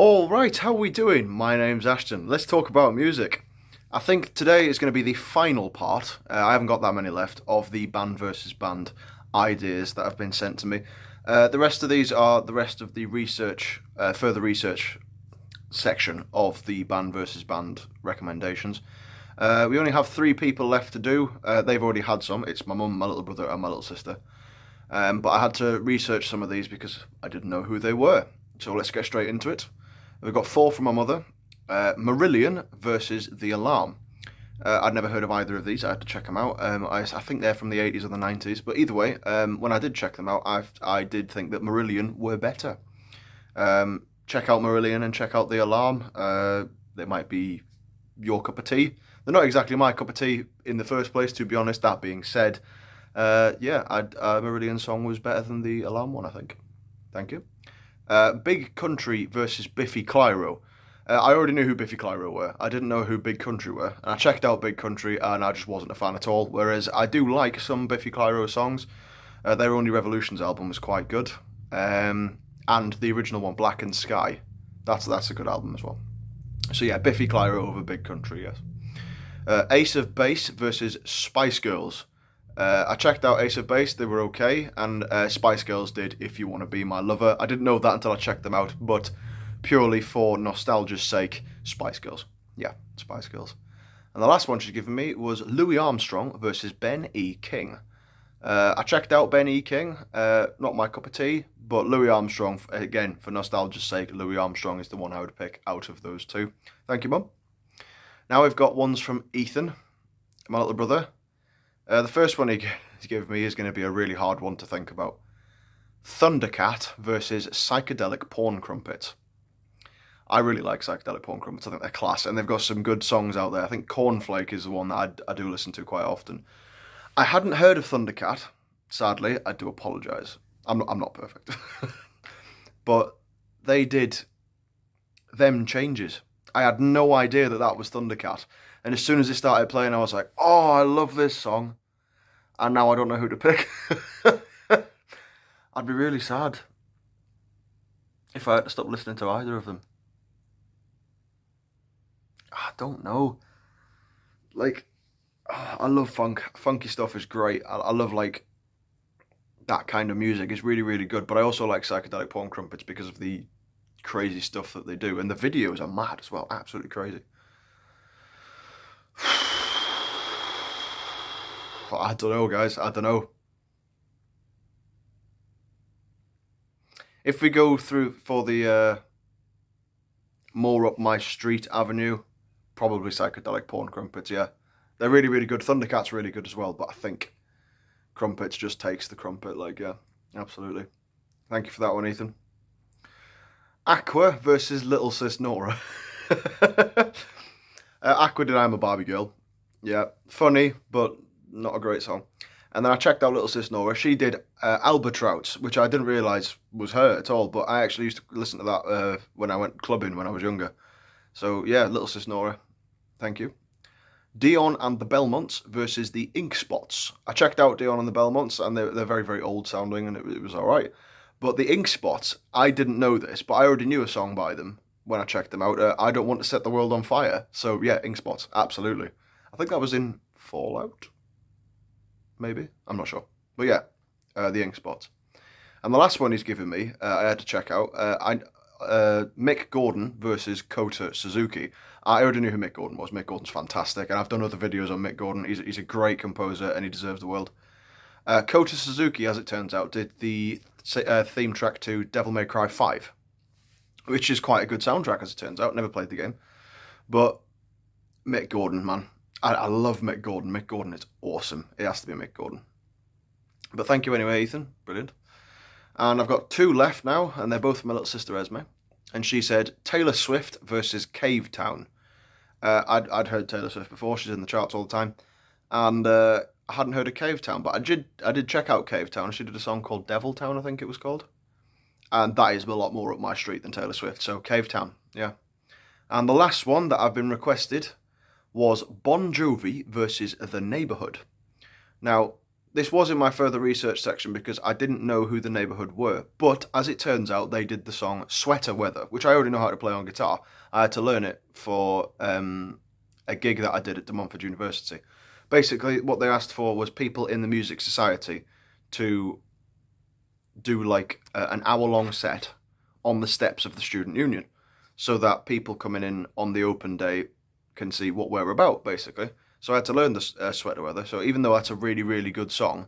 All right, how are we doing? My name's Ashton. Let's talk about music. I think today is going to be the final part. I haven't got that many left of the band versus band ideas that have been sent to me. The rest of these are the rest of the research, further research section of the band versus band recommendations. We only have 3 people left to do. They've already had some. It's my mum, my little brother, and my little sister. But I had to research some of these because I didn't know who they were. So let's get straight into it. We've got 4 from my mother. Marillion versus The Alarm. I'd never heard of either of these. I had to check them out. I think they're from the 80s or the 90s. But either way, when I did check them out, I did think that Marillion were better. Check out Marillion and check out The Alarm. They might be your cup of tea. They're not exactly my cup of tea in the first place, to be honest. That being said, Marillion's song was better than The Alarm one, I think. Thank you. Big Country versus Biffy Clyro. I already knew who Biffy Clyro were. I didn't know who Big Country were. And I checked out Big Country and I just wasn't a fan at all. Whereas I do like some Biffy Clyro songs. Their Only Revolutions album was quite good. And the original one, Black and Sky. That's a good album as well. So yeah, Biffy Clyro over Big Country, yes. Ace of Base versus Spice Girls. I checked out Ace of Base, they were okay, and Spice Girls did If You Want to Be My Lover. I didn't know that until I checked them out, but purely for nostalgia's sake, Spice Girls. Yeah, Spice Girls. And the last one she's given me was Louis Armstrong versus Ben E. King. I checked out Ben E. King, not my cup of tea, but Louis Armstrong, again, for nostalgia's sake, Louis Armstrong is the one I would pick out of those 2. Thank you, Mum. Now we've got ones from Ethan, my little brother. The first one he gave me is going to be a really hard one to think about. Thundercat versus Psychedelic Porn Crumpets. I really like Psychedelic Porn Crumpets. I think they're class, and they've got some good songs out there. I think Cornflake is the one that I do listen to quite often. I hadn't heard of Thundercat, sadly. I do apologise. I'm not perfect. But they did them changes. I had no idea that was Thundercat. And as soon as it started playing, I was like, oh, I love this song. And now I don't know who to pick. I'd be really sad if I had to stop listening to either of them. I don't know. Like, I love funk. Funky stuff is great. I love, like, that kind of music. It's really, really good. But I also like Psychedelic Porn Crumpets because of the crazy stuff that they do. And the videos are mad as well. Absolutely crazy. I don't know, guys. I don't know. If we go through for the more up my street avenue, probably Psychedelic Porn Crumpets, yeah. They're really, really good. Thundercat's really good as well, but I think Crumpets just takes the crumpet, like, yeah, absolutely. Thank you for that one, Ethan. Aqua versus Little Sis Nora. Aqua did I'm a Barbie Girl. Yeah, funny, but not a great song. And then I checked out Little Sis Nora. She did Albatross, which I didn't realise was her at all, but I actually used to listen to that when I went clubbing when I was younger. So yeah, Little Sis Nora, thank you. Dion and the Belmonts versus the Ink Spots. I checked out Dion and the Belmonts, and they're very, very old sounding, and it was alright. But the Ink Spots, I didn't know this, but I already knew a song by them when I checked them out. I Don't Want to Set the World on Fire. So yeah, Ink Spots, absolutely. I think that was in Fallout, maybe? I'm not sure. But yeah, the Ink Spots. And the last one he's given me, I had to check out, Mick Gordon versus Kota Suzuki. I already knew who Mick Gordon was. Mick Gordon's fantastic, and I've done other videos on Mick Gordon. He's a great composer, and he deserves the world. Kota Suzuki, as it turns out, did the theme track to Devil May Cry 5, which is quite a good soundtrack, as it turns out. Never played the game. But Mick Gordon, man. I love Mick Gordon. Mick Gordon is awesome. It has to be Mick Gordon. But thank you anyway, Ethan. Brilliant. And I've got 2 left now, and they're both from my little sister Esme. And she said Taylor Swift versus Cave Town. I'd heard Taylor Swift before. She's in the charts all the time. And I hadn't heard of Cave Town, but I did check out Cave Town. She did a song called Devil Town, I think it was called. And that is a lot more up my street than Taylor Swift. So Cave Town, yeah. And the last one that I've been requested was Bon Jovi versus The Neighbourhood. Now, this was in my further research section because I didn't know who The Neighbourhood were. But as it turns out, they did the song Sweater Weather, which I already know how to play on guitar. I had to learn it for a gig that I did at De Montfort University. Basically, what they asked for was people in the Music Society to do like an hour-long set on the steps of the Student Union, so that people coming in on the open day can see what we're about, basically. So I had to learn the Sweater Weather. So even though that's a really, really good song,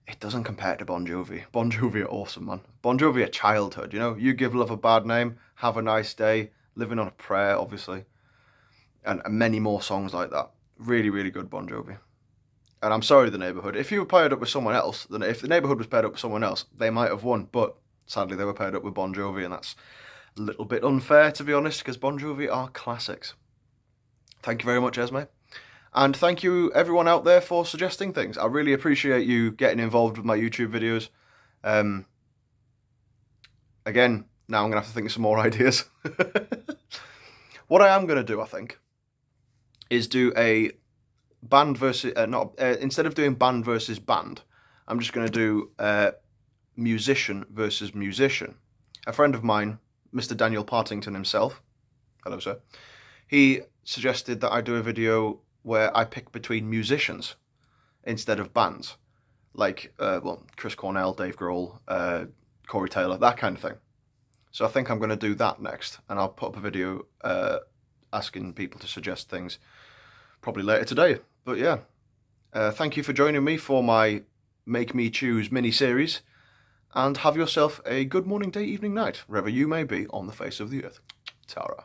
it doesn't compare to Bon Jovi. Bon Jovi are awesome, man. Bon Jovi are childhood, you know? You Give Love a Bad Name, Have a Nice Day, Living on a Prayer, obviously. And many more songs like that. Really, really good Bon Jovi. And I'm sorry, The Neighbourhood. If you were paired up with someone else, then if The Neighbourhood was paired up with someone else, they might have won. But sadly, they were paired up with Bon Jovi, and that's a little bit unfair, to be honest, because Bon Jovi are classics. Thank you very much, Esme. And thank you, everyone out there, for suggesting things. I really appreciate you getting involved with my YouTube videos. Again, now I'm going to have to think of some more ideas. What I am going to do, I think, is do a band versus... instead of doing band versus band, I'm just going to do musician versus musician. A friend of mine, Mr. Daniel Partington himself, hello sir, he suggested that I do a video where I pick between musicians instead of bands. Like, well, Chris Cornell, Dave Grohl, Corey Taylor, that kind of thing. So I think I'm going to do that next, and I'll put up a video asking people to suggest things probably later today. But yeah, thank you for joining me for my Make Me Choose mini-series, and have yourself a good morning, day, evening, night, wherever you may be on the face of the earth. Ta-ra.